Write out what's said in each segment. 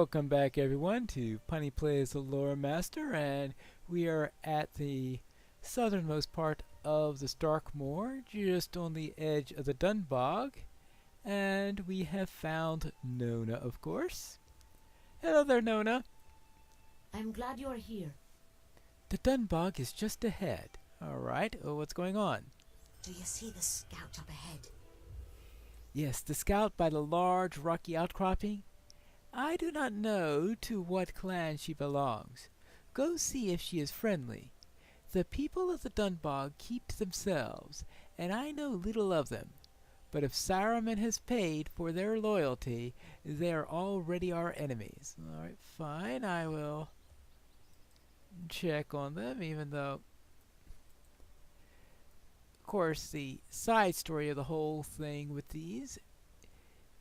Welcome back everyone to Punny Plays the Lore Master, and we are at the southernmost part of the Starkmoor, just on the edge of the Dunbog, and we have found Nona, of course. Hello there, Nona. I'm glad you're here. The Dunbog is just ahead. Alright, what's going on? Do you see the scout up ahead? Yes, the scout by the large rocky outcropping. I do not know to what clan she belongs. Go see if she is friendly. The people of the Dunbog keep to themselves, and I know little of them. But if Saruman has paid for their loyalty, they are already our enemies. Alright, fine, I will check on them, even though, of course, the side story of the whole thing with these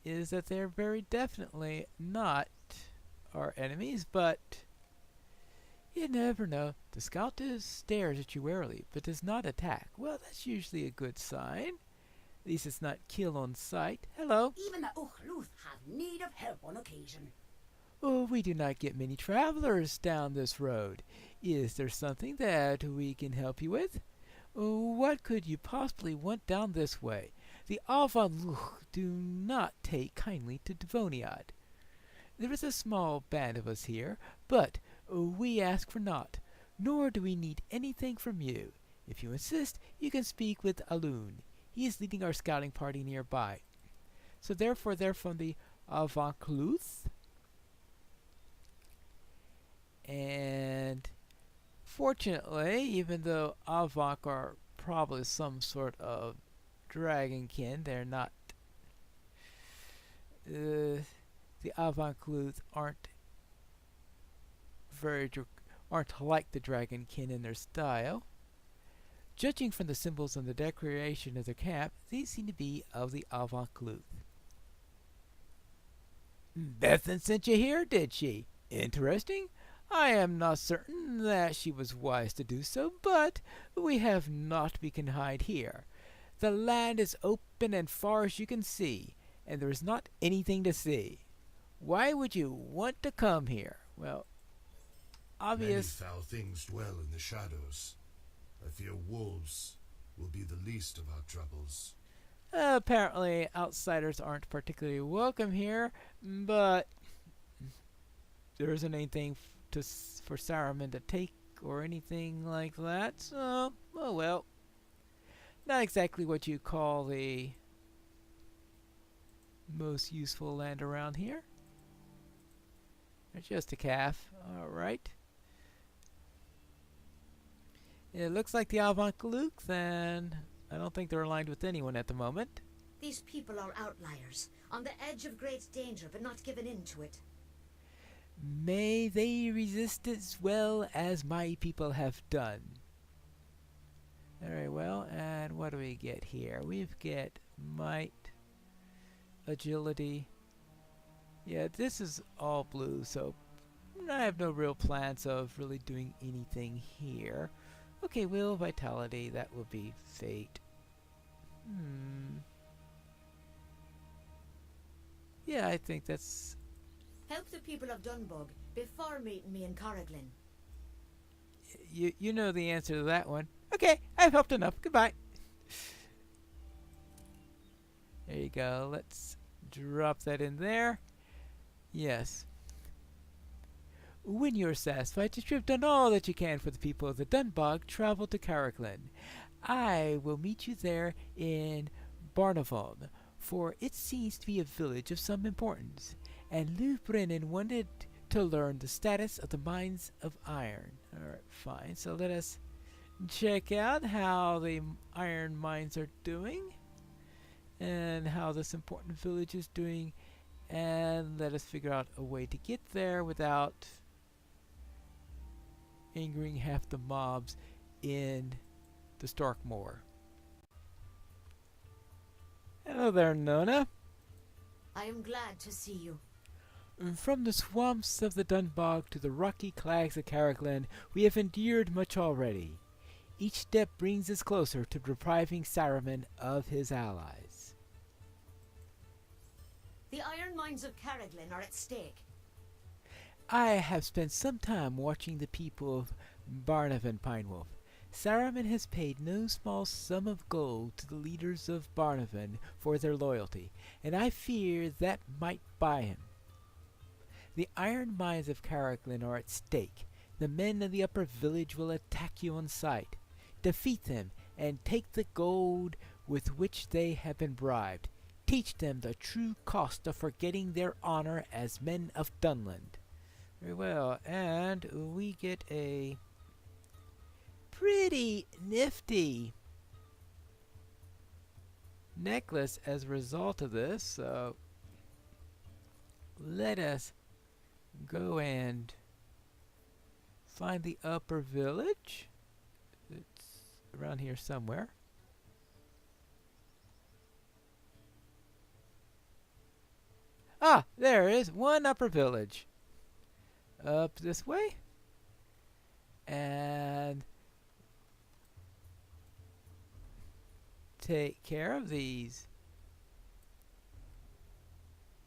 is that they're very definitely not our enemies, but you never know. The scout stares at you warily, but does not attack. Well, that's usually a good sign. At least it's not kill on sight. Hello. Even the Uchluth have need of help on occasion. Oh, we do not get many travelers down this road. Is there something that we can help you with? Oh, what could you possibly want down this way? The Avanluch do not take kindly to Devoniad. There is a small band of us here, but we ask for naught, nor do we need anything from you. If you insist, you can speak with Alun. He is leading our scouting party nearby. So therefore they're from the Avankluth. And fortunately, even though Avank are probably some sort of dragonkin, they're not. The Avankluth aren't aren't like the dragonkin in their style. Judging from the symbols and the decoration of their camp, these seem to be of the Avankluth. Bethan sent you here, did she? Interesting. I am not certain that she was wise to do so, but we have naught we can hide here. The land is open and far as you can see, and there is not anything to see. Why would you want to come here? Well, obvious. Many foul things dwell in the shadows. I fear wolves will be the least of our troubles. Apparently, outsiders aren't particularly welcome here, but there isn't anything for Saruman to take or anything like that, so, oh well. Not exactly what you call the most useful land around here. There's just a calf. Alright. It looks like the Avankluth, and I don't think they're aligned with anyone at the moment. These people are outliers, on the edge of great danger, but not given in to it. May they resist as well as my people have done. Very well, and what do we get here? We've get might, agility. Yeah, this is all blue, so I have no real plans of really doing anything here. Okay, will, vitality, that will be fate. Yeah, I think that's... Help the people of Dunbog before meeting me in Corriglin. You know the answer to that one. Okay, I've helped enough. Goodbye. There you go. Let's drop that in there. Yes. When you're satisfied that you have done all that you can for the people of the Dunbog, travel to Corriglin. I will meet you there in Barnavon, for it seems to be a village of some importance, and Lou Brennan wanted to learn the status of the mines of iron. Alright, fine. So let us check out how the iron mines are doing, and how this important village is doing, and let us figure out a way to get there without angering half the mobs in the Starkmoor. Hello there, Nona. I am glad to see you. From the swamps of the Dunbog to the rocky crags of Carrickland, we have endured much already. Each step brings us closer to depriving Saruman of his allies. The iron mines of Corriglin are at stake. I have spent some time watching the people of Barnavan Pinewolf. Saruman has paid no small sum of gold to the leaders of Barnavan for their loyalty, and I fear that might buy him. The iron mines of Caraglin are at stake. The men of the upper village will attack you on sight. Defeat them, and take the gold with which they have been bribed. Teach them the true cost of forgetting their honor as men of Dunland. Very well, and we get a pretty nifty necklace as a result of this, so let us go and find the upper village. It's around here somewhere. Ah, there is one upper village. Up this way. And take care of these.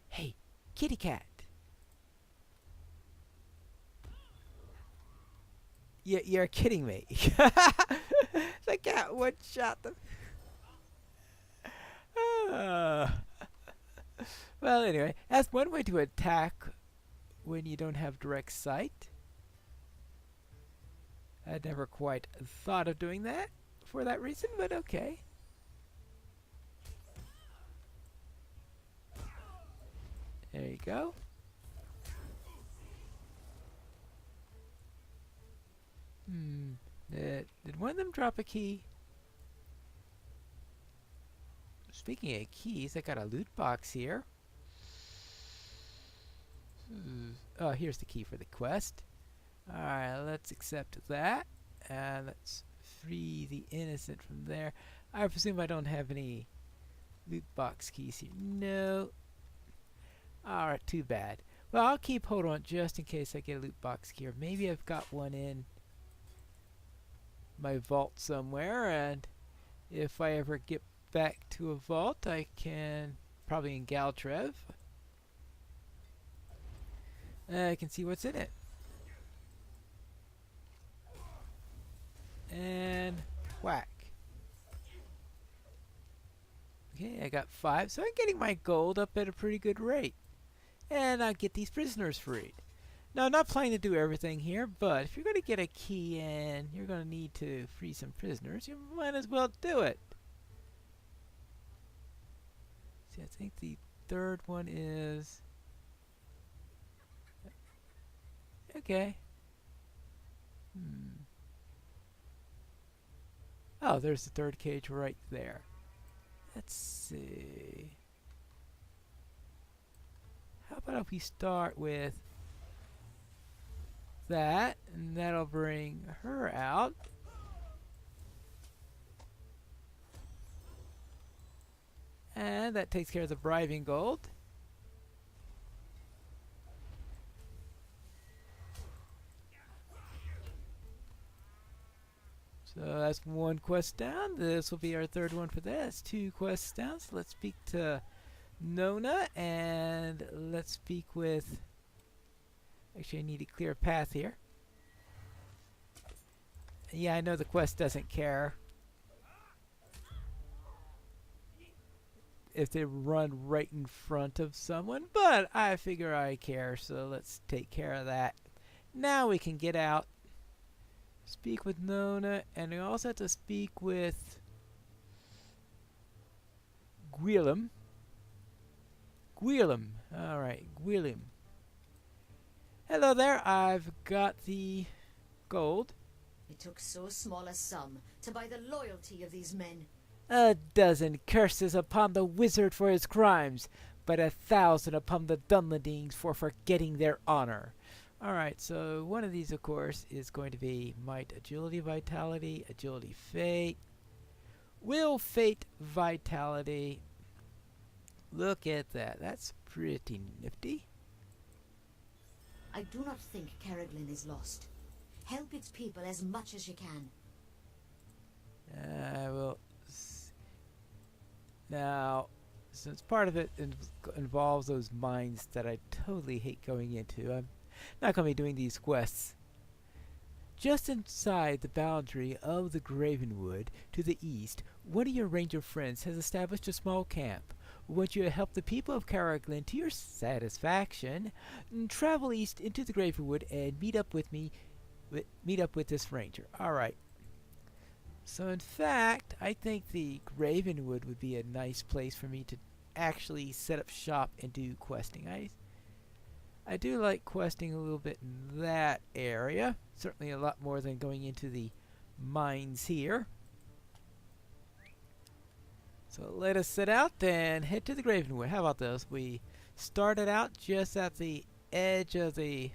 Hey, kitty cat. You're kidding me. The cat one shot them. Well, anyway, that's one way to attack when you don't have direct sight. I'd never quite thought of doing that for that reason, but okay. There you go. Did one of them drop a key? Speaking of keys, I got a loot box here. Oh, here's the key for the quest. Alright, let's accept that. And let's free the innocent from there. I presume I don't have any loot box keys here. No. Alright, too bad. Well, I'll keep hold on just in case I get a loot box key. Or maybe I've got one in my vault somewhere, and if I ever get back to a vault, I can, probably in Galtrev, I can see what's in it. And whack. Okay, I got 5, so I'm getting my gold up at a pretty good rate. And I'll get these prisoners freed. Now, I'm not planning to do everything here, but if you're going to get a key and you're going to need to free some prisoners, you might as well do it. See, I think the third one is... Okay. Oh, there's the third cage right there. Let's see. How about if we start with that, and that'll bring her out. And that takes care of the bribing gold. So that's one quest down. This will be our third one for that. That's 2 quests down. So let's speak to Nona, and let's speak with... Actually, I need to clear a path here. Yeah, I know the quest doesn't care if they run right in front of someone, but I figure I care, so let's take care of that. Now we can get out, speak with Nona, and we also have to speak with Gwilym. Alright, Gwilym. Hello there, I've got the gold. It took so small a sum to buy the loyalty of these men. A dozen curses upon the wizard for his crimes, but 1,000 upon the Dunlandings for forgetting their honor. Alright, so one of these, of course, is going to be Might, Agility, Vitality, Agility, Fate, Will, Fate, Vitality. Look at that, that's pretty nifty. I do not think Caraglin is lost. Help its people as much as you can. I will. Now, since part of it involves those mines that I totally hate going into, Not going to be doing these quests. Just inside the boundary of the Gravenwood to the east, one of your ranger friends has established a small camp. We want you to help the people of Caraglen to your satisfaction. Travel east into the Gravenwood and meet up with this ranger. Alright. So in fact, I think the Gravenwood would be a nice place for me to actually set up shop and do questing. I do like questing a little bit in that area. Certainly a lot more than going into the mines here. So let us set out and head to the Gravenwood. How about this? We started out just at the edge of the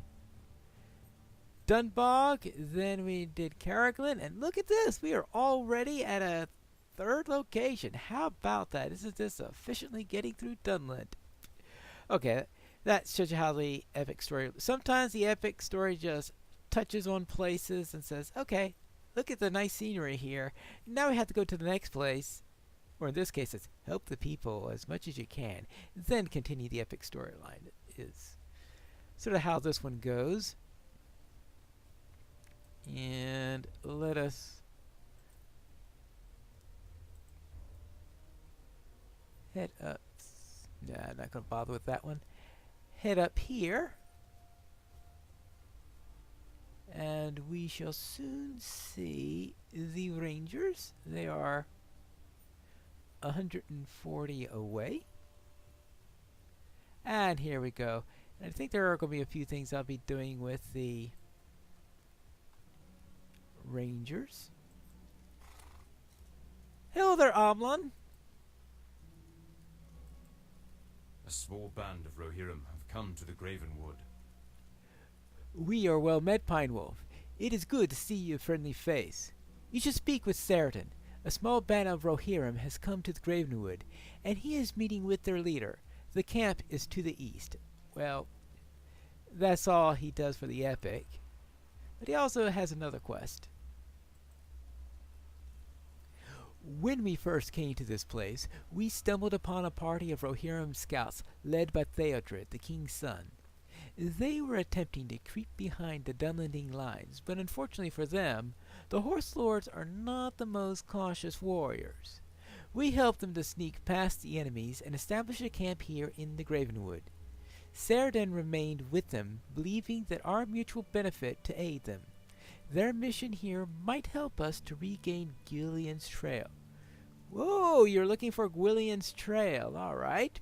Dunbog, then we did Caraglen, and look at this! We are already at a third location. How about that? Isn't this efficiently getting through Dunland? Okay, that shows you how the epic story... Sometimes the epic story just touches on places and says, okay, look at the nice scenery here. Now we have to go to the next place. Or in this case, it's help the people as much as you can. Then continue the epic storyline. Is sort of how this one goes. And let us head up. Nah, I'm not going to bother with that one. Head up here. And we shall soon see the Rangers. They are 140 away. And here we go. And I think there are going to be a few things I'll be doing with the Rangers. Hello there, Omlon. A small band of Rohirrim have come to the Gravenwood. We are well met, Pine Wolf. It is good to see your friendly face. You should speak with Saradan. A small band of Rohirrim has come to the Gravenwood, and he is meeting with their leader. The camp is to the east. Well, that's all he does for the epic. But he also has another quest. When we first came to this place, we stumbled upon a party of Rohirrim scouts led by Theodred, the king's son. They were attempting to creep behind the Dunlanding lines, but unfortunately for them, the Horse Lords are not the most cautious warriors. We helped them to sneak past the enemies and establish a camp here in the Gravenwood. Saradan remained with them, believing that our mutual benefit to aid them. Their mission here might help us to regain Gillian's Trail. Whoa, you're looking for Gillian's Trail, alright.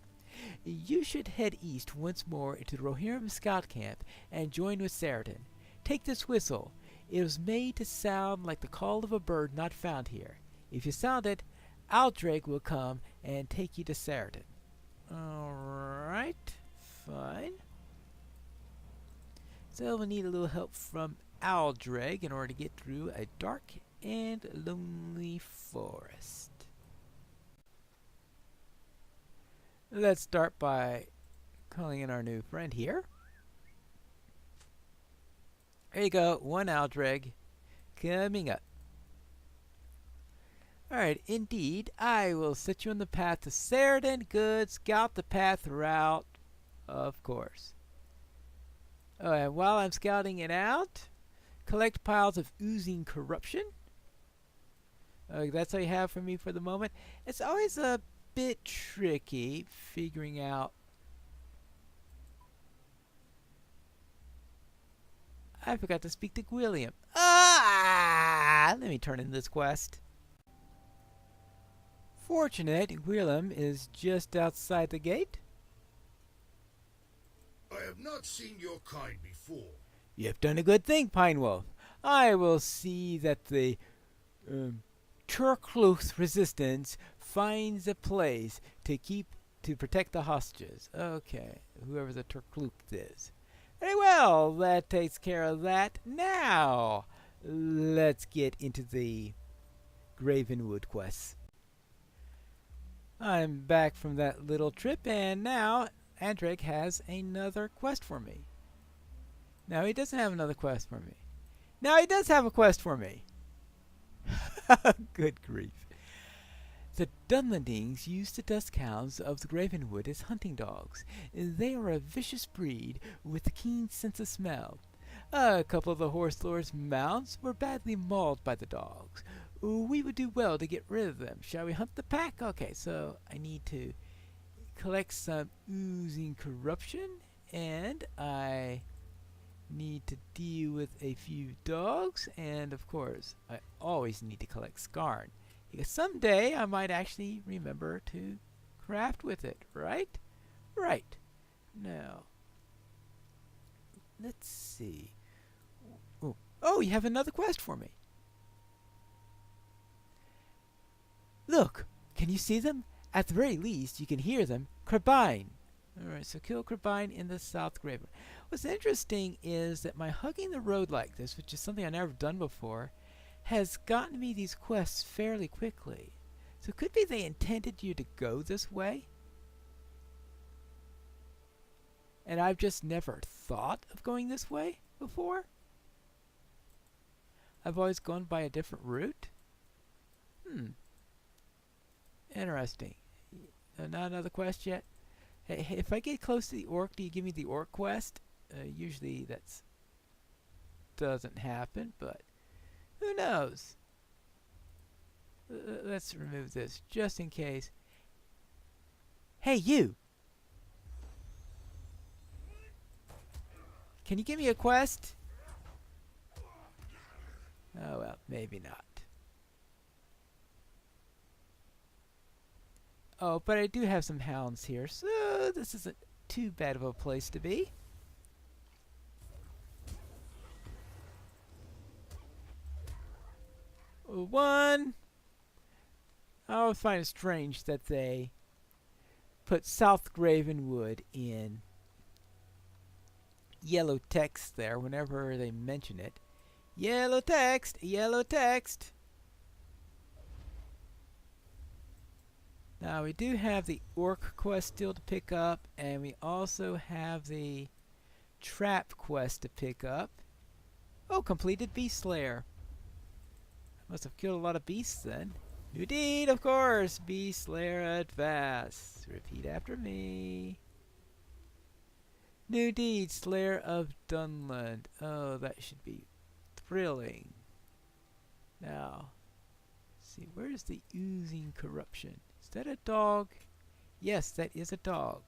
You should head east once more into the Rohirrim scout camp and join with Saradan. Take this whistle. It was made to sound like the call of a bird not found here. If you sound it, Aldreg will come and take you to Saradan. Alright, fine. So we'll need a little help from Aldreg in order to get through a dark and lonely forest. Let's start by calling in our new friend here. There you go, one Aldreg coming up. Alright, indeed, I will set you on the path to Saradan. Good, scout the path route, of course. Oh, and while I'm scouting it out, collect piles of oozing corruption. That's all you have for me for the moment. It's always a bit tricky figuring out. I forgot to speak to Gwilliam. Let me turn in this quest. Fortunate, Gwilliam is just outside the gate. I have not seen your kind before. You have done a good thing, Pine Wolf. I will see that the Turkluth resistance finds a place to protect the hostages. Okay, whoever the Turkluth is. Very well, that takes care of that. Now, let's get into the Gravenwood quests. I'm back from that little trip, and now Andrek has another quest for me. No, he doesn't have another quest for me. Now he does have a quest for me. Good grief. The Dunlandings use the duskhounds of the Gravenwood as hunting dogs. They are a vicious breed with a keen sense of smell. A couple of the horse lord's mounts were badly mauled by the dogs. We would do well to get rid of them. Shall we hunt the pack? Okay, so I need to collect some oozing corruption, and I need to deal with a few dogs, and of course, I always need to collect scarn. Because someday I might actually remember to craft with it, right? Right. Now, let's see. Oh, you have another quest for me. Look, can you see them? At the very least, you can hear them. Crabine. Alright, so kill Crabine in the South Graven. What's interesting is that my hugging the road like this, which is something I've never done before, has gotten me these quests fairly quickly. So could be they intended you to go this way? And I've just never thought of going this way before? I've always gone by a different route? Interesting. Not another quest yet? Hey, if I get close to the orc, do you give me the orc quest? Usually that's doesn't happen, but who knows? Let's remove this just in case. Hey, you! Can you give me a quest? Oh well, maybe not. Oh, but I do have some hounds here, so this isn't too bad of a place to be. One. I always find it strange that they put South Gravenwood in yellow text there whenever they mention it. Yellow text! Yellow text! Now we do have the orc quest still to pick up, and we also have the trap quest to pick up. Oh, completed Beast Slayer. Must have killed a lot of beasts then. New deed, of course! Beast Slayer Advance. Repeat after me. New deed, Slayer of Dunland. Oh, that should be thrilling. Now, let's see, where's the oozing corruption? Is that a dog? Yes, that is a dog.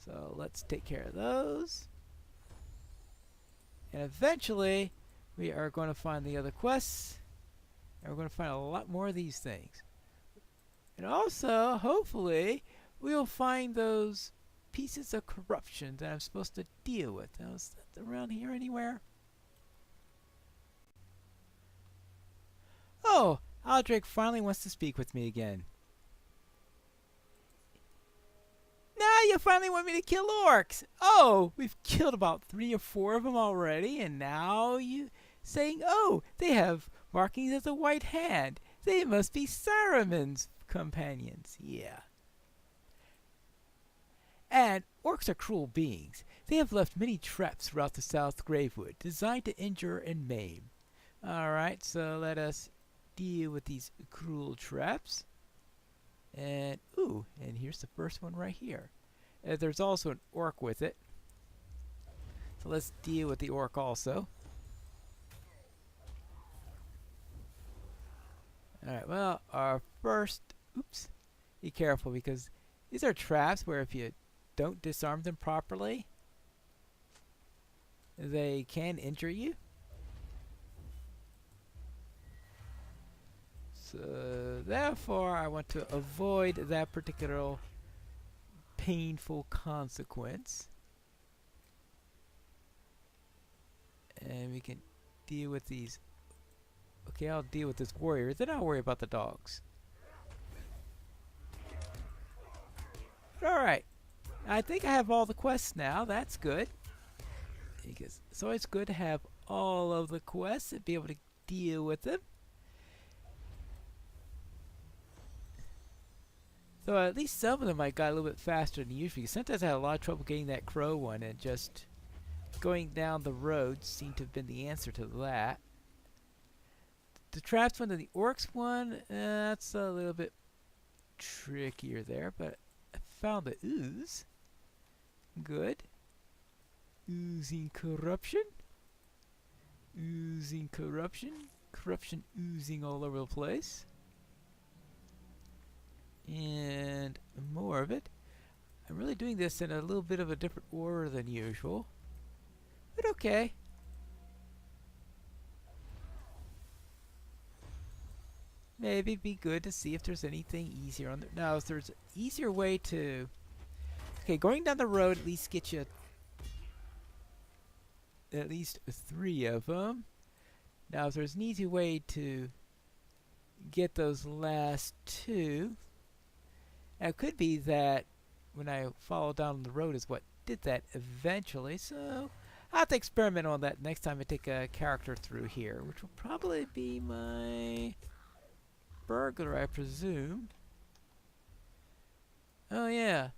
So let's take care of those. And eventually, we are going to find the other quests. And we're going to find a lot more of these things. And also, hopefully, we'll find those pieces of corruption that I'm supposed to deal with. Now, is that around here anywhere? Oh, Aldrich finally wants to speak with me again. Now you finally want me to kill orcs! Oh, we've killed about 3 or 4 of them already, and now you saying, oh, they have markings as a white hand. They must be Saruman's companions. Yeah. And orcs are cruel beings. They have left many traps throughout the South Gravewood, designed to injure and maim. Alright, so let us deal with these cruel traps. And, ooh, and here's the first one right here. There's also an orc with it. So let's deal with the orc also. Alright, well, our first... Oops. Be careful, because these are traps where if you don't disarm them properly, they can injure you. So, therefore, I want to avoid that particular painful consequence. And we can deal with these. Okay, I'll deal with this warrior, then I'll worry about the dogs. Alright. I think I have all the quests now. That's good. Because it's always good to have all of the quests and be able to deal with them. So at least some of them I got a little bit faster than usual. Sometimes I had a lot of trouble getting that crow one, and just going down the road seemed to have been the answer to that. the traps one and the orcs one, that's a little bit trickier there, but I found the ooze. Good. Oozing corruption. Oozing corruption. Corruption oozing all over the place. And more of it. I'm really doing this in a little bit of a different order than usual. But okay. Maybe it'd be good to see if there's anything easier on there. Now, if there's an easier way to... Okay, going down the road at least get you at least 3 of them. Now, if there's an easy way to get those last 2, now it could be that when I follow down the road is what did that eventually. So I'll have to experiment on that next time I take a character through here, which will probably be my burglar, I presume. Oh yeah,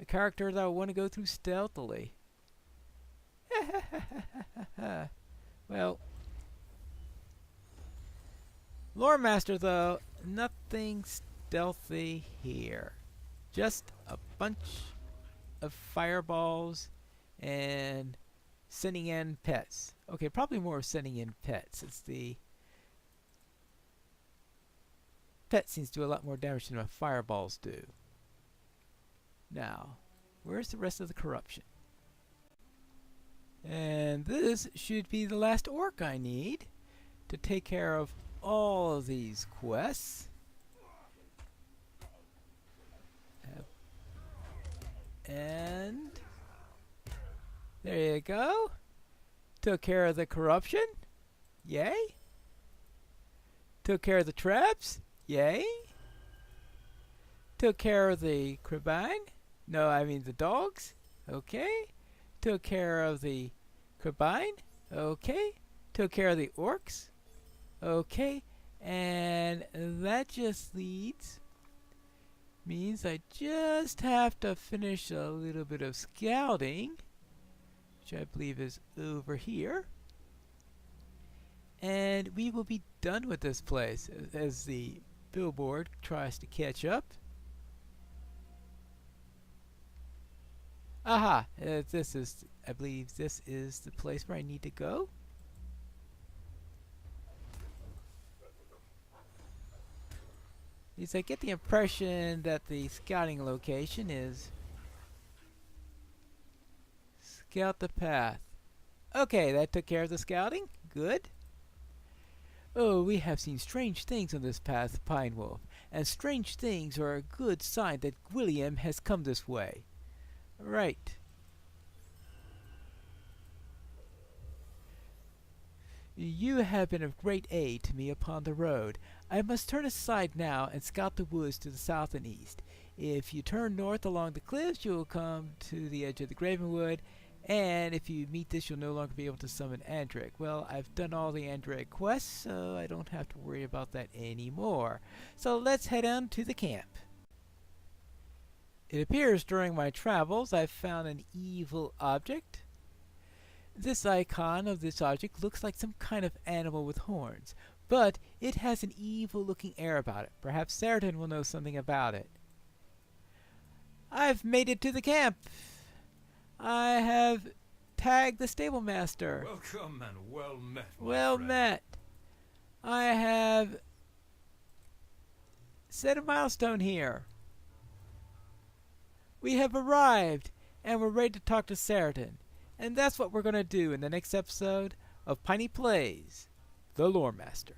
a character that I want to go through stealthily. Well, Lore Master though, nothing stealthy here. Just a bunch of fireballs and sending in pets. Okay, probably more sending in pets. It's the pet seems to do a lot more damage than my fireballs do. Now, where's the rest of the corruption? And this should be the last orc I need to take care of all of these quests. And there you go. Took care of the corruption. Yay. Took care of the traps. Yay. Took care of the cribine. No, I mean the dogs. Okay. Took care of the cribine. Okay. Took care of the orcs. Okay. And that just means I just have to finish a little bit of scouting, which I believe is over here. And we will be done with this place as the billboard tries to catch up. Aha! This is, I believe this is the place where I need to go. Because I get the impression that the scouting location is scout the path. Okay, that took care of the scouting. Good. Oh, we have seen strange things on this path, Pine Wolf, and strange things are a good sign that William has come this way. Right. You have been of great aid to me upon the road. I must turn aside now and scout the woods to the south and east. If you turn north along the cliffs, you will come to the edge of the Gravenwood, and if you meet this, you'll no longer be able to summon Andric. Well, I've done all the Andric quests, so I don't have to worry about that anymore. So let's head on to the camp. It appears during my travels I've found an evil object. This icon of this object looks like some kind of animal with horns, but it has an evil-looking air about it. Perhaps Saraton will know something about it. I've made it to the camp. I have tagged the stable master. Welcome and well met, my Well friend. met. I have set a milestone here. We have arrived, and we're ready to talk to Saraton. And that's what we're going to do in the next episode of Piney Plays, The Lore Master.